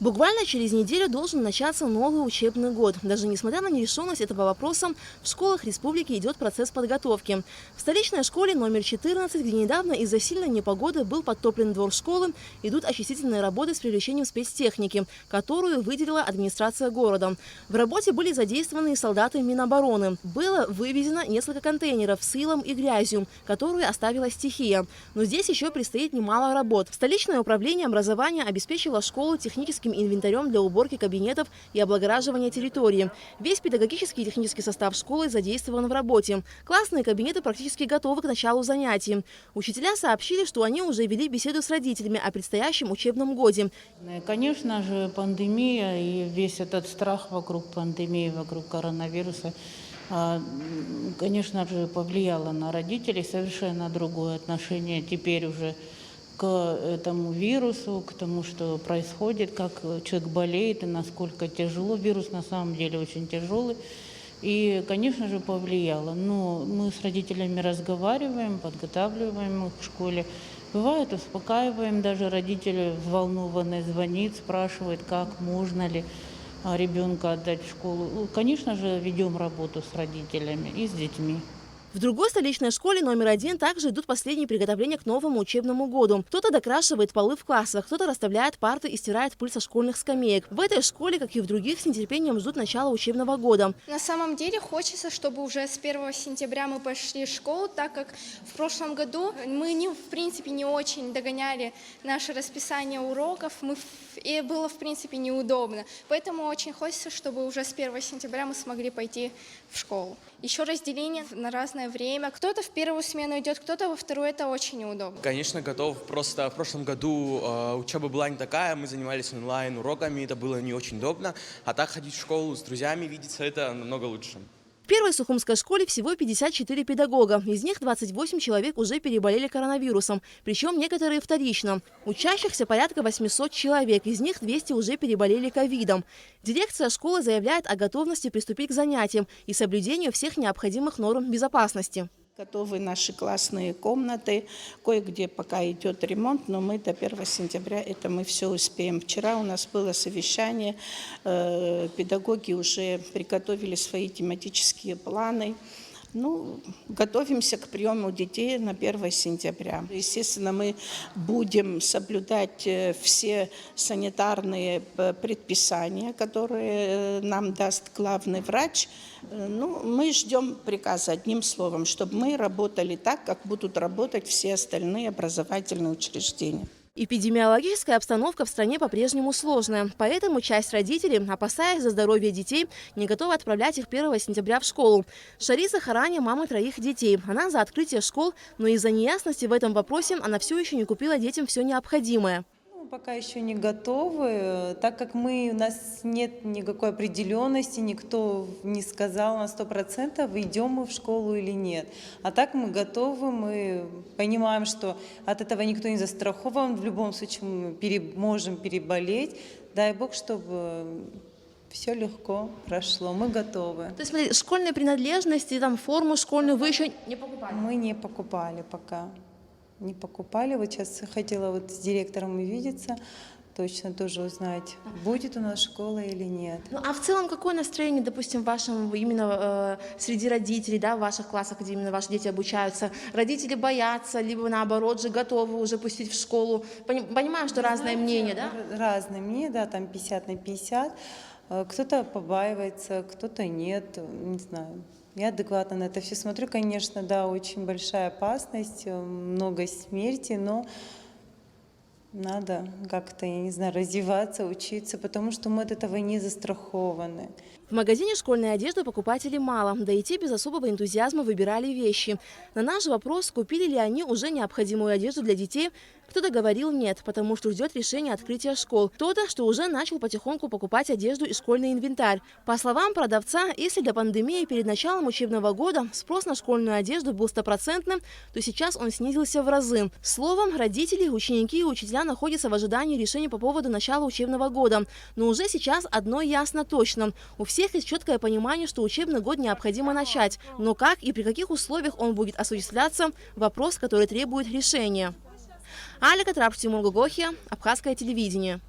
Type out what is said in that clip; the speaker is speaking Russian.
Буквально через неделю должен начаться новый учебный год. Даже несмотря на нерешенность этого вопроса, в школах республики идет процесс подготовки. В столичной школе номер 14, где недавно из-за сильной непогоды был подтоплен двор школы, идут очистительные работы с привлечением спецтехники, которую выделила администрация города. В работе были задействованы солдаты Минобороны. Было вывезено несколько контейнеров с илом и грязью, которую оставила стихия. Но здесь еще предстоит немало работ. Столичное управление образования обеспечило школу техническим инвентарем для уборки кабинетов и облагораживания территории. Весь педагогический и технический состав школы задействован в работе. Классные кабинеты практически готовы к началу занятий. Учителя сообщили, что они уже вели беседу с родителями о предстоящем учебном годе. Конечно же, пандемия и весь этот страх вокруг пандемии, вокруг коронавируса, конечно же, повлияло на родителей. Совершенно другое отношение теперь уже к этому вирусу, к тому, что происходит, как человек болеет и насколько тяжело. Вирус на самом деле очень тяжелый. И, конечно же, повлияло. Но мы с родителями разговариваем, подготавливаем их в школе. Бывает, успокаиваем, даже родители взволнованные звонит, спрашивают, как, можно ли ребенка отдать в школу. Конечно же, ведем работу с родителями и с детьми. В другой столичной школе номер 1 также идут последние приготовления к новому учебному году. Кто-то докрашивает полы в классах, кто-то расставляет парты и стирает пыль со школьных скамеек. В этой школе, как и в других, с нетерпением ждут начала учебного года. На самом деле хочется, чтобы уже с 1 сентября мы пошли в школу, так как в прошлом году мы, в принципе, не очень догоняли наше расписание уроков, и было, в принципе, неудобно. Поэтому очень хочется, чтобы уже с 1 сентября мы смогли пойти в школу. Еще разделение на разное время. Кто-то в первую смену идет, кто-то во вторую. Это очень неудобно. Конечно, готов. Просто в прошлом году учеба была не такая. Мы занимались онлайн-уроками. Это было не очень удобно. А так ходить в школу с друзьями, видеться, это намного лучше. В первой сухумской школе всего 54 педагога. Из них 28 человек уже переболели коронавирусом, причем некоторые вторично. Учащихся порядка 800 человек, из них 200 уже переболели ковидом. Дирекция школы заявляет о готовности приступить к занятиям и соблюдению всех необходимых норм безопасности. Готовы наши классные комнаты, кое-где пока идет ремонт, но мы до 1 сентября мы все успеем. Вчера у нас было совещание, педагоги уже приготовили свои тематические планы. Готовимся к приему детей на 1 сентября. Естественно, мы будем соблюдать все санитарные предписания, которые нам даст главный врач. Мы ждем приказа, одним словом, чтобы мы работали так, как будут работать все остальные образовательные учреждения. Эпидемиологическая обстановка в стране по-прежнему сложная, поэтому часть родителей, опасаясь за здоровье детей, не готова отправлять их 1 сентября в школу. Шариса Харани – мама 3 детей. Она за открытие школ, но из-за неясности в этом вопросе она все еще не купила детям все необходимое. Пока еще не готовы, так как у нас нет никакой определенности, никто не сказал на 100%, идем мы в школу или нет. А так мы готовы, мы понимаем, что от этого никто не застрахован, в любом случае мы можем переболеть. Дай Бог, чтобы все легко прошло, мы готовы. То есть, смотрите, школьные принадлежности, форму школьную вы еще не покупали? Мы не покупали пока. Не покупали. Вот сейчас хотела с директором увидеться, точно тоже узнать, будет у нас школа или нет. А в целом какое настроение, допустим, вашем именно среди родителей, в ваших классах, где именно ваши дети обучаются? Родители боятся, либо наоборот же готовы уже пустить в школу? Понимаю, что разное мнение, да? Разное мнение, там 50 на 50. Кто-то побаивается, кто-то нет, не знаю. Я адекватно на это все смотрю. Конечно, да, очень большая опасность, много смерти, но надо как-то, я не знаю, развиваться, учиться, потому что мы от этого не застрахованы. В магазине школьной одежды покупателей мало, да и те без особого энтузиазма выбирали вещи. На наш вопрос, купили ли они уже необходимую одежду для детей, кто-то говорил нет, потому что ждет решения открытия школ. Кто-то, что уже начал потихоньку покупать одежду и школьный инвентарь. По словам продавца, если до пандемии перед началом учебного года спрос на школьную одежду был 100%, то сейчас он снизился в разы. Словом, родители, ученики и учителя находятся в ожидании решения по поводу начала учебного года. Но уже сейчас одно ясно точно. У всех есть четкое понимание, что учебный год необходимо начать. Но как и при каких условиях он будет осуществляться – вопрос, который требует решения. Алика Трапштимур Гогохия, Абхазское телевидение.